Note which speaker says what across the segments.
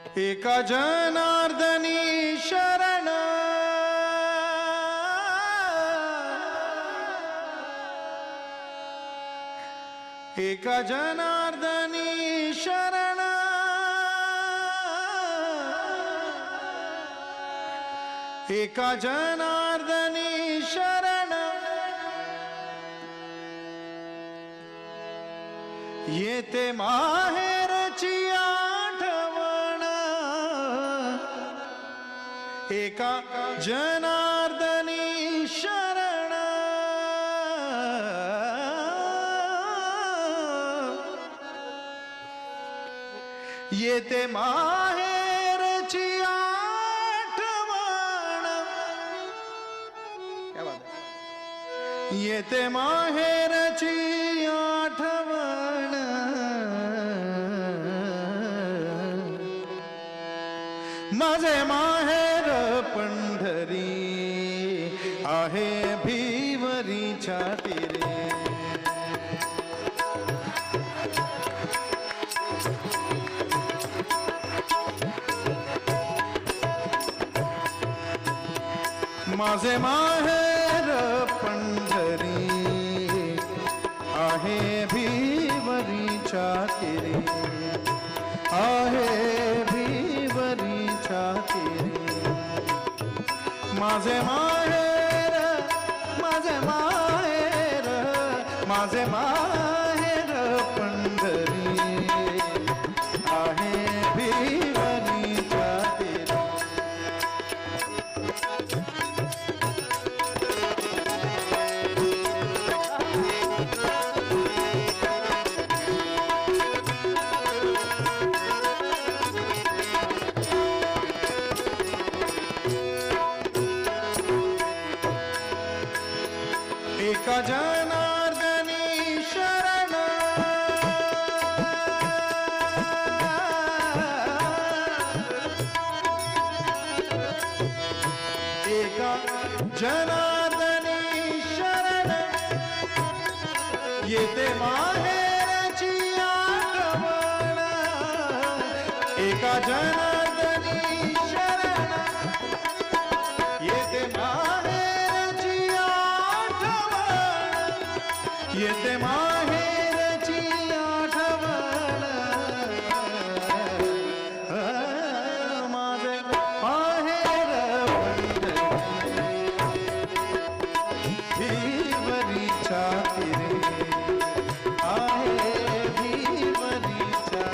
Speaker 1: एका जनार्दनी शरण एका जनार्दनी शरण एका जनार्दनी शरण येते माहेरची आठवण एका जनार्दनी शरण येते माहेरची आठवण क्या बात है? येते माहेरची आठवण माझे माहेर पंढरी आहे भिवरीच्या तीरे माझे माहेर पंढरी आहे भिवरीच्या तीरे आहे भिवरीच्या तीरे माझे माहेर माझे माहेर माझे माहेर पंढरी आहे भिवरीच्या तीरे एका जनार्दनी शरण एका जनार्दनी शरण येते माहेरची आठवण एका जनार्दनी शरण येते माहेरची येते माहेरची आठवण माझे माहेर भिवरीच्या तीरे आहे भिवरीच्या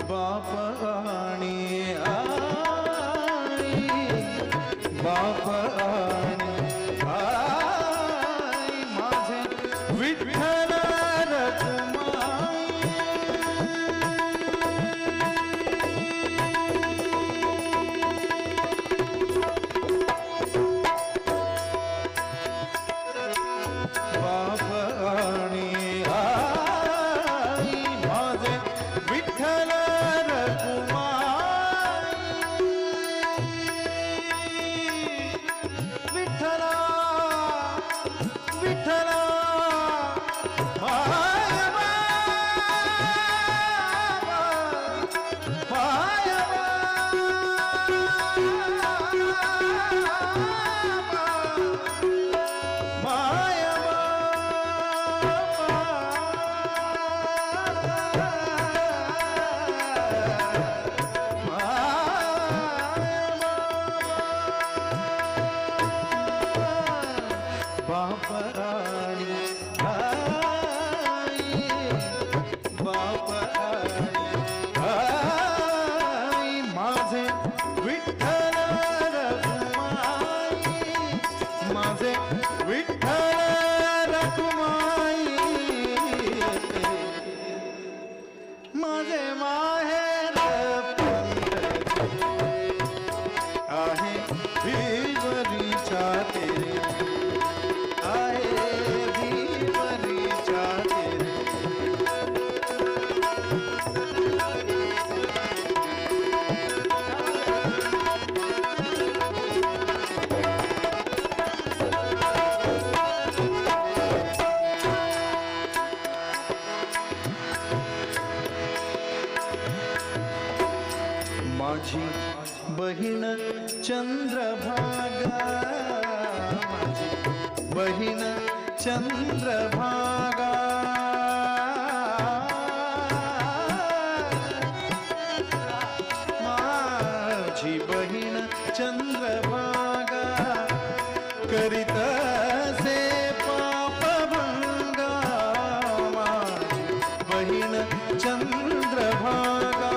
Speaker 1: बाप आणि आई बाप आणि आई माझे विठ्ठल रखुमाई बाप आणि आई माझे विठ्ठल विठ्ठला विठ्ठला मायबा मायबा बाप आणि आई बाप आणि आई माझे विठ्ठल रखुमाई माझे विठ्ठल रखुमाई माझे माहेर आहे भिवरीच्या तीरे भिवरीच्या तीरे माझी बहीण चंद्रभागा, माझी बहीण चंद्रभागा, माझी बहीण चंद्रभागा करीत से पापभंगा, माझी बहीण चंद्रभागा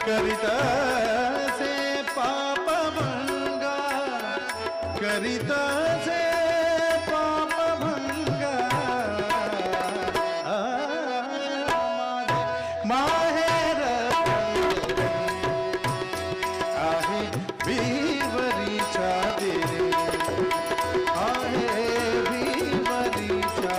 Speaker 1: करीत से पापभंगा, करीत से पापभंगा, माहेर आहे विवरीच्या तेरे, आहे विवरीच्या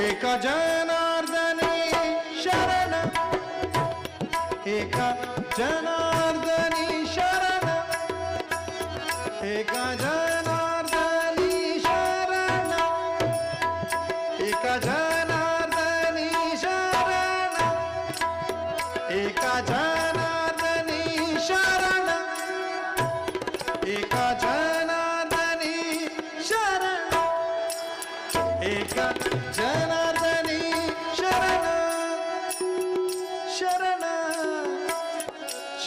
Speaker 1: एका जनार्दनी शरण, एका जनार्दनी शरण, एका जनार्दनी शरण, एका जनार्दनी शरण, एका जनार्दनी शरण, एका जनार्दनी शरण, एका जनार्दनी शरण, शरण,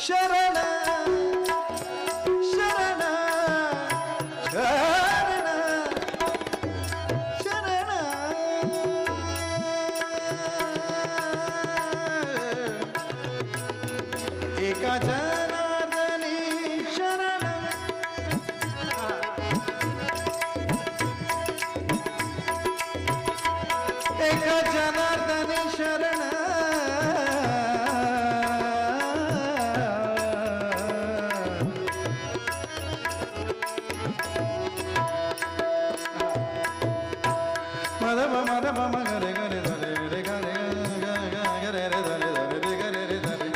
Speaker 1: शरण, शरण, शरण, शरण, एका जनार्दनी शरण, एका जनार्दनी शरण, मदम मदम मगरे गरे धरे रे गरे गरे रे धरे धरे गरे रे धरे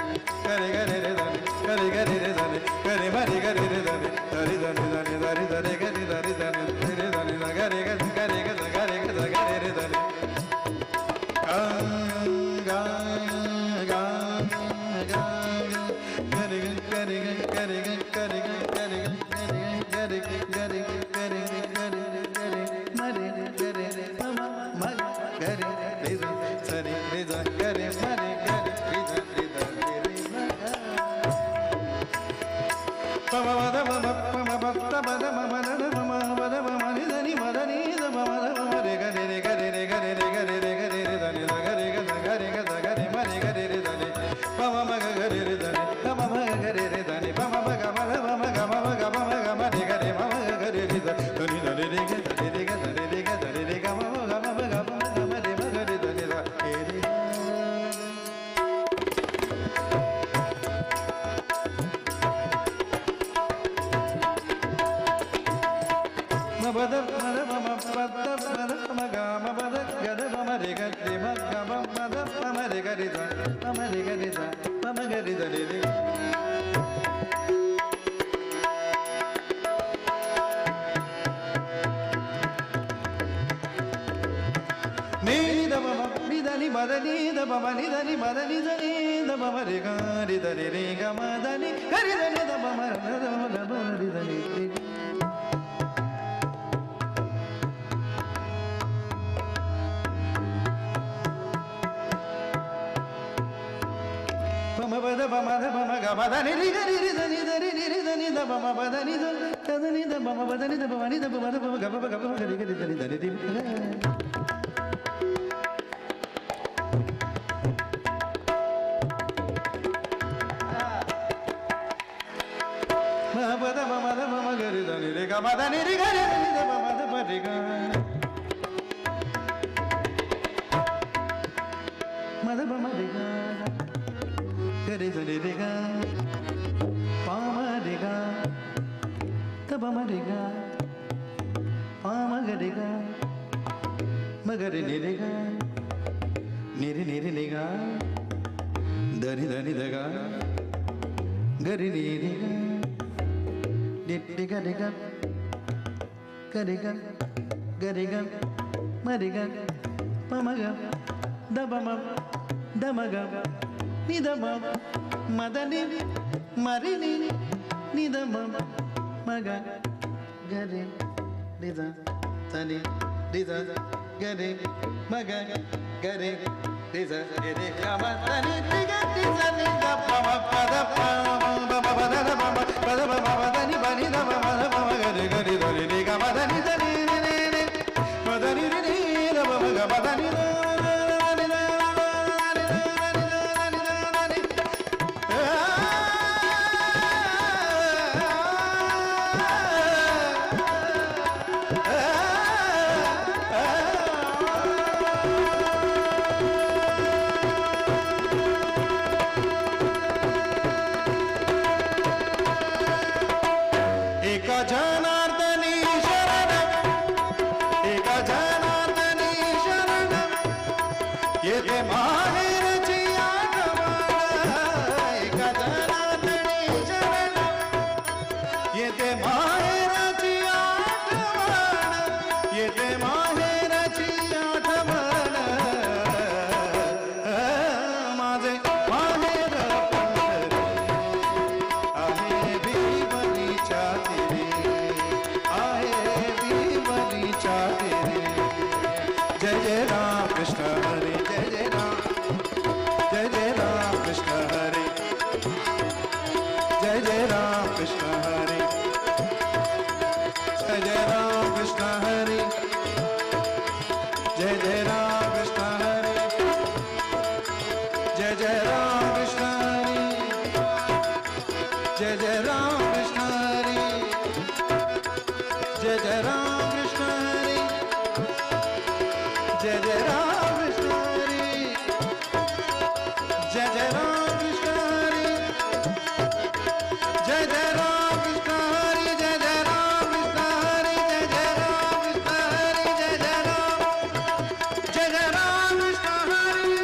Speaker 1: गरे गरे रे धरे गरे गरे रे धरे गरे मरे गरे रे धरे धरे धरे धरे धरे धरे गरे धरे धरे धरे धरे गरे गरे गरे गरे गरे रे धरे गा गा गा गरे गरे गरे गरे गरे गरे गरे गरे गरे मरे गरे रे ममा मग गरे रे सरे रे गरे मरे गरे रे रे पम मद मम पम भक्त मद मम नद मम मद मम निधनि मदनि द मम रे गरे रे गरे रे गरे रे गरे रे गरे रे धनि गरे गरे गरे मरे गरे रे धनि पम मग गरे रे धनि पम मग गरे रे धनि पम मग मम मम गम मग मम गम रे गरे मम गरे रे धनि धनि रे गरे रे गरे रे गरे रे गम गम गम गम रे मग रे धनि रे मबद मद मम पद मद मग मबद गद मम रे गरे मग मम मद मम रे गरे ध मम रे गरे ध मम गरे ध रे नीद मम निधनि मदनि द मम निधनि मदनि धनि द मम रे गरे ध रे ग मदनि गरे धनि द मम रे धनि पम पद पम द पम ग मदनि रि गरि रि धनि धरि रि धनि द मम पदनि द तदनि द मम पदनि द पमनि द पम द पम ग ग गरि गरि धनि धनि रि म पद मम द मम गरि धनि रे ग मदनि रि गरि धनि द पम द प रि ग मद पम रि ग गरे धरे रे गा पाम रे गा तब मरे गा पाम गरे गा मगरे ने रे गा निरे निरे ने गा धनि धनि दगा गरे ने रे गा డి గరి గ గరి గ గరి గ మరి గ పమగ దబమ దమగ నిదమ మదని మరిని నిదమ మగ గరి నిద తని నిద గరి మగ గరి నిద గరి గమ తని నిగ నిద నిద పమ పద పమ పద పమ పద పమ పదని బని దమ మద పమ గరి గరి దని నిగ మదని దని ని మదని ని దమ మగ మదని जनार्दनी शरण एक जनार्दनी शरण येते माहेरची आठवण एक जनार्दनी शरण येते माहेरची आठवण येते माहेरची आठवण माझे माहेर आहे भीमनीच्या जय जय राम कृष्ण हरे जय जय राम कृष्ण हरे जय जय राम कृष्ण हरे जय जय राम कृष्ण हरे जय जय राम कृष्ण हरे जय जय राम कृष्ण हरे जय जय राम कृष्ण हरे जय जय राम कृष्ण हरे जय जय राम कृष्ण हरे जय जय राम कृष्ण हरे जय जय राम कृष्ण हरे जय जय राम कृष्ण हरे जय जय राम कृष्ण हरे जय जय राम कृष्ण हरे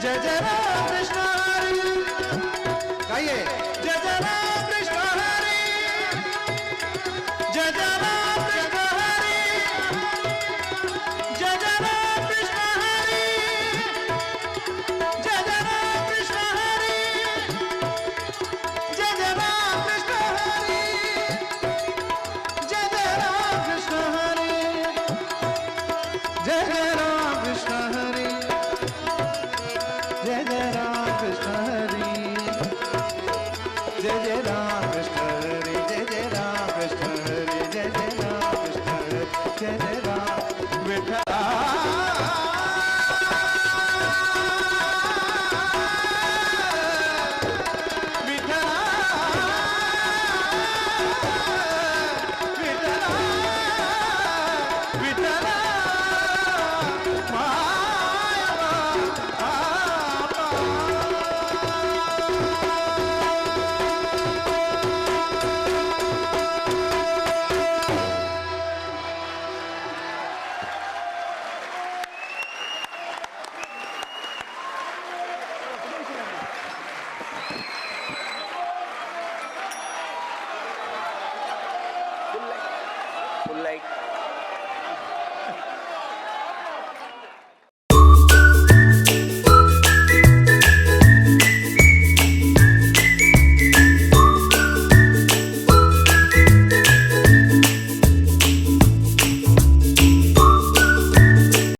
Speaker 1: जय जय राम कृष्ण हरे गाइए जय जय राम कृष्ण हरे जय जय राम कृष्ण हरे जय जय राम कृष्ण हरे जय जय राम कृष्ण हरे जय जय राम कृष्ण हरे जय जय राम कृष्ण हरे जय जय राम कृष्ण हरे जय जय राम कृष्ण हरे जय जय राम कृष्ण हरे जय जय राम कृष्ण हरे जय जय राम कृष्ण हरे जय जय राम विठ्ठला
Speaker 2: full light